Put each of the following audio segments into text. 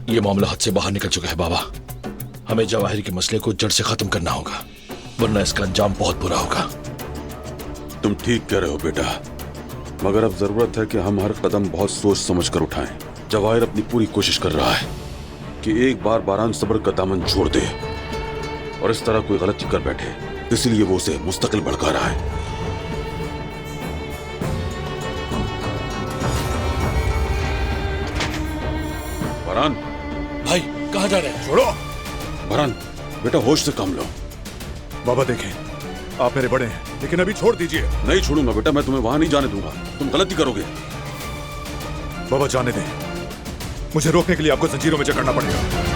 ये मामला हद से बाहर निकल चुका है बाबा। हमें जवाहिर के मसले को जड़ से खत्म करना होगा, वरना इसका अंजाम बहुत बुरा होगा। तुम ठीक कह रहे हो बेटा, मगर अब जरूरत है कि हम हर कदम बहुत सोच समझ कर उठाएं। जवाहिर अपनी पूरी कोशिश कर रहा है कि एक बार बारान सब्र का दामन छोड़ दे और इस तरह कोई गलती कर बैठे, इसलिए वो उसे मुस्तकिल भड़का रहा है। बारान भाई कहाँ जा रहे हैं? छोड़ो। बारान बेटा होश से काम लो। बाबा देखें, आप मेरे बड़े हैं, लेकिन अभी छोड़ दीजिए। नहीं छोड़ूंगा बेटा, मैं तुम्हें वहां नहीं जाने दूंगा, तुम गलती करोगे। बाबा जाने दें, मुझे रोकने के लिए आपको जंजीरों में जकड़ना पड़ेगा।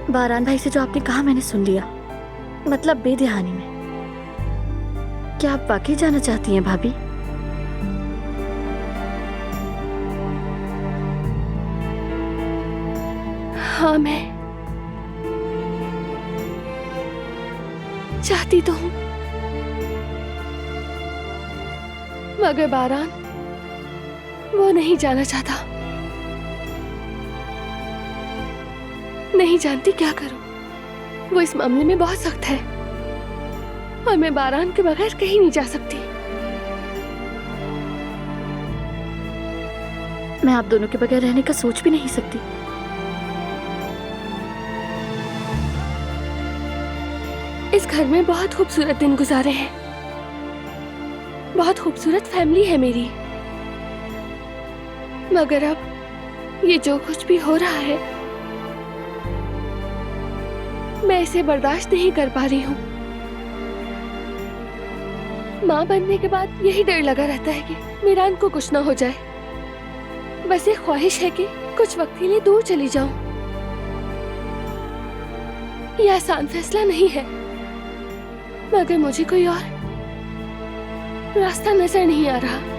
बारान भाई से जो आपने कहा मैंने सुन लिया, मतलब बेध्यानी में। क्या आप वाकई जाना चाहती हैं भाभी? हाँ, मैं चाहती तो हूँ, मगर बारान वो नहीं जाना चाहता। नहीं जानती क्या करूं। वो इस मामले में बहुत सख्त है और मैं बारान के बगैर कहीं नहीं जा सकती। मैं आप दोनों के बगैर रहने का सोच भी नहीं सकती। इस घर में बहुत खूबसूरत दिन गुजारे हैं, बहुत खूबसूरत फैमिली है मेरी, मगर अब ये जो कुछ भी हो रहा है मैं इसे बर्दाश्त नहीं कर पा रही हूँ। माँ बनने के बाद यही डर लगा रहता है कि मीरान को कुछ ना हो जाए। बस एक ख्वाहिश है कि कुछ वक्त के लिए दूर चली जाऊं। यह आसान फैसला नहीं है, मगर मुझे कोई और रास्ता नजर नहीं आ रहा।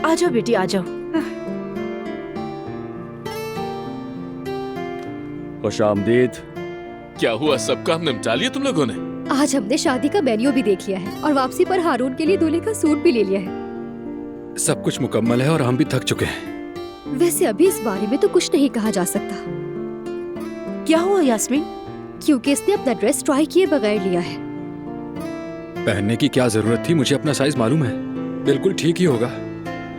आ जाओ बेटी, आ जाओ। खुशामदीद। क्या हुआ, सब काम निपटा लिया तुम लोगों ने? आज हमने शादी का मेन्यू भी देख लिया है और वापसी पर हारून के लिए दूल्हे का सूट भी ले लिया है। सब कुछ मुकम्मल है और हम भी थक चुके हैं। वैसे अभी इस बारे में तो कुछ नहीं कहा जा सकता। क्या हुआ यास्मीन? क्योंकि इसने अपना ड्रेस ट्राई किए बगैर लिया है। पहनने की क्या जरूरत थी, मुझे अपना साइज मालूम है, बिल्कुल ठीक ही होगा।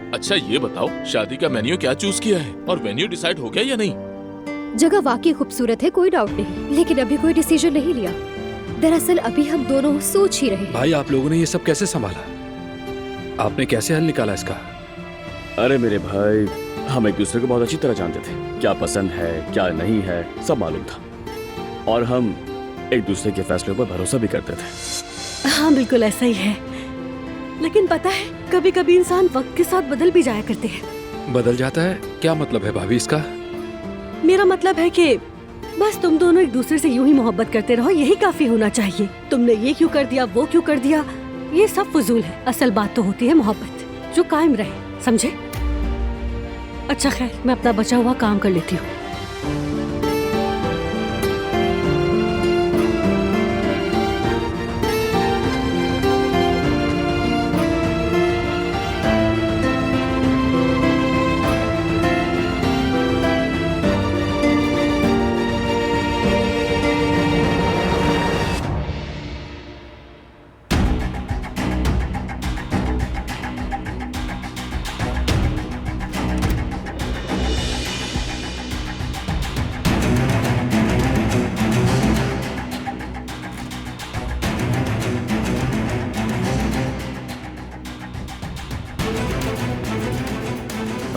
अच्छा ये बताओ, शादी का मेन्यू क्या चूज किया है और वेन्यू डिसाइड हो गया या नहीं? जगह वाकई खूबसूरत है, कोई डाउट नहीं, लेकिन अभी कोई डिसीजन नहीं लिया। दरअसल अभी हम दोनों सोच ही रहे हैं। भाई आप लोगों ने ये सब कैसे संभाला? आपने कैसे हल निकाला इसका? अरे मेरे भाई, हम एक दूसरे को बहुत अच्छी तरह जानते थे। क्या पसंद है क्या नहीं है सब मालूम था, और हम एक दूसरे के फैसले पर भरोसा भी करते थे। हाँ बिल्कुल ऐसा ही है, लेकिन पता है कभी कभी इंसान वक्त के साथ बदल भी जाया करते हैं। बदल जाता है? क्या मतलब है भाभी इसका? मेरा मतलब है कि बस तुम दोनों एक दूसरे से यूं ही मोहब्बत करते रहो, यही काफी होना चाहिए। तुमने ये क्यों कर दिया, वो क्यों कर दिया, ये सब फजूल है। असल बात तो होती है मोहब्बत, जो कायम रहे, समझे? अच्छा खैर, मैं अपना बचा हुआ काम कर लेती हूँ।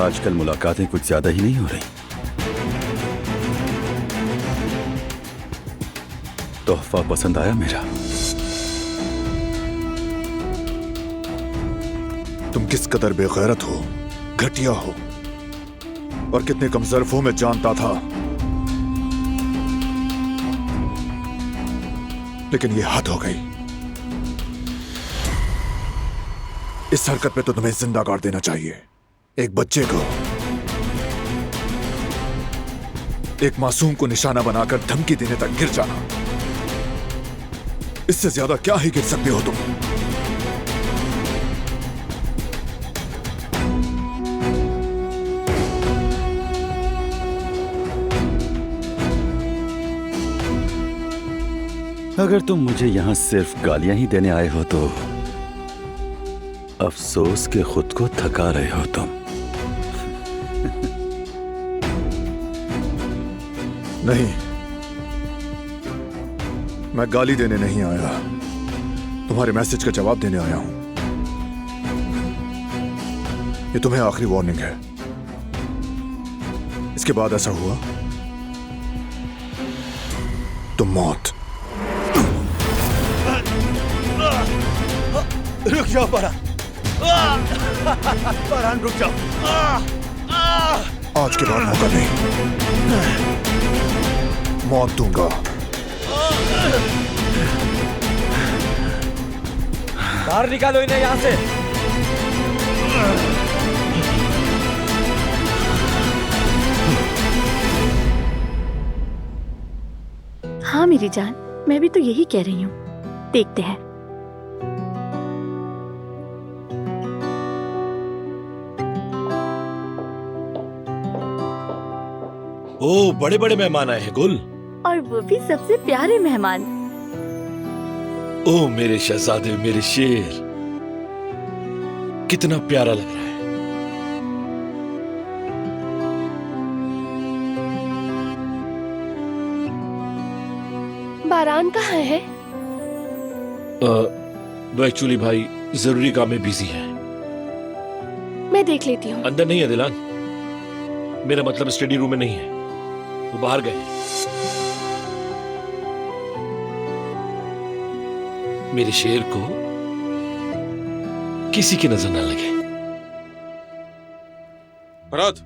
आजकल मुलाकातें कुछ ज्यादा ही नहीं हो रही। तोहफा पसंद आया मेरा? तुम किस कदर बेगैरत हो, घटिया हो, और कितने कमजोर हो मैं जानता था, लेकिन ये हद हो गई। इस हरकत पे तो तुम्हें जिंदा गाड़ देना चाहिए। एक बच्चे को, एक मासूम को निशाना बनाकर धमकी देने तक गिर जाना, इससे ज्यादा क्या ही गिर सकते हो तुम? अगर तुम मुझे यहां सिर्फ गालियां ही देने आए हो तो अफसोस के खुद को थका रहे हो तुम। नहीं, मैं गाली देने नहीं आया, तुम्हारे मैसेज का जवाब देने आया हूं। ये तुम्हें आखिरी वार्निंग है। इसके बाद ऐसा हुआ तो मौत। रुक जाओ बारान, बारान रुक जाओ। आज के बाद मौका नहीं, मौत दूंगा। बाहर निकालो इन्हें यहाँ से। हाँ मेरी जान, मैं भी तो यही कह रही हूँ। देखते हैं। ओ, बड़े बड़े मेहमान आए हैं गुल। और वो भी सबसे प्यारे मेहमान। ओ मेरे शहजादे, मेरे शेर, कितना प्यारा लग रहा है। बारान कहाँ है? वो एक्चुअली भाई जरूरी काम में बिजी है। मैं देख लेती हूँ। अंदर नहीं है दिलान, मेरा मतलब स्टडी रूम में नहीं है, वो बाहर गए। मेरे शेर को किसी की नजर न लगे। फराद,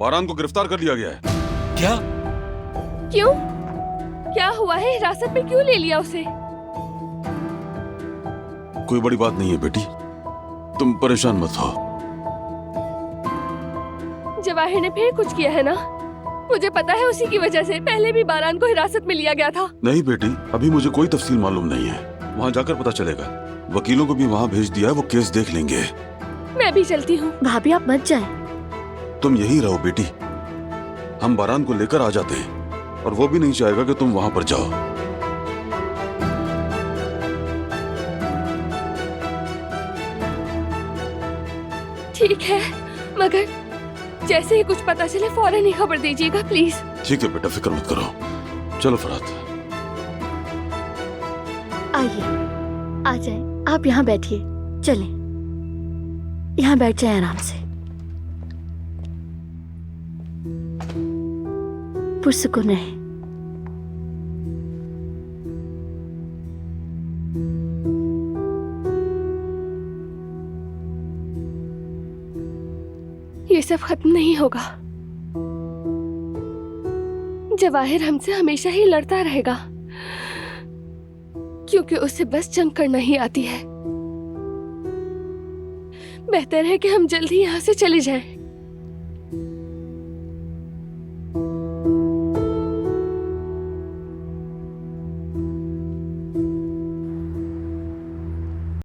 बारान को गिरफ्तार कर लिया गया है। क्या? क्यों? क्या हुआ है? हिरासत में क्यों ले लिया उसे? कोई बड़ी बात नहीं है बेटी, तुम परेशान मत हो। जवाहिर ने फिर कुछ किया है ना? मुझे पता है उसी की वजह से पहले भी बारान को हिरासत में लिया गया था। नहीं बेटी, अभी मुझे कोई तफसील मालूम नहीं है, वहाँ जाकर पता चलेगा। वकीलों को भी वहाँ भेज दिया है, वो केस देख लेंगे। मैं भी चलती हूँ। भाभी आप मत जाएं। तुम यही रहो बेटी, हम बारान को लेकर आ जाते हैं और वो भी नहीं चाहेगा कि तुम वहाँ पर जाओ। ठीक है, मगर जैसे ही कुछ पता चले फौरन ही खबर दीजिएगा प्लीज। ठीक है बेटा, फिक्र मत करो। चलो फराद, आइए, आ जाएं। आप यहाँ बैठिए, चलें। यहाँ बैठ जाएं आराम से, पुरसुकून रहे। ये सब खत्म नहीं होगा। जवाहिर हमसे हमेशा ही लड़ता रहेगा, क्योंकि उसे बस जंग करना ही आती है। बेहतर है कि हम जल्दी यहाँ से चले जाएं।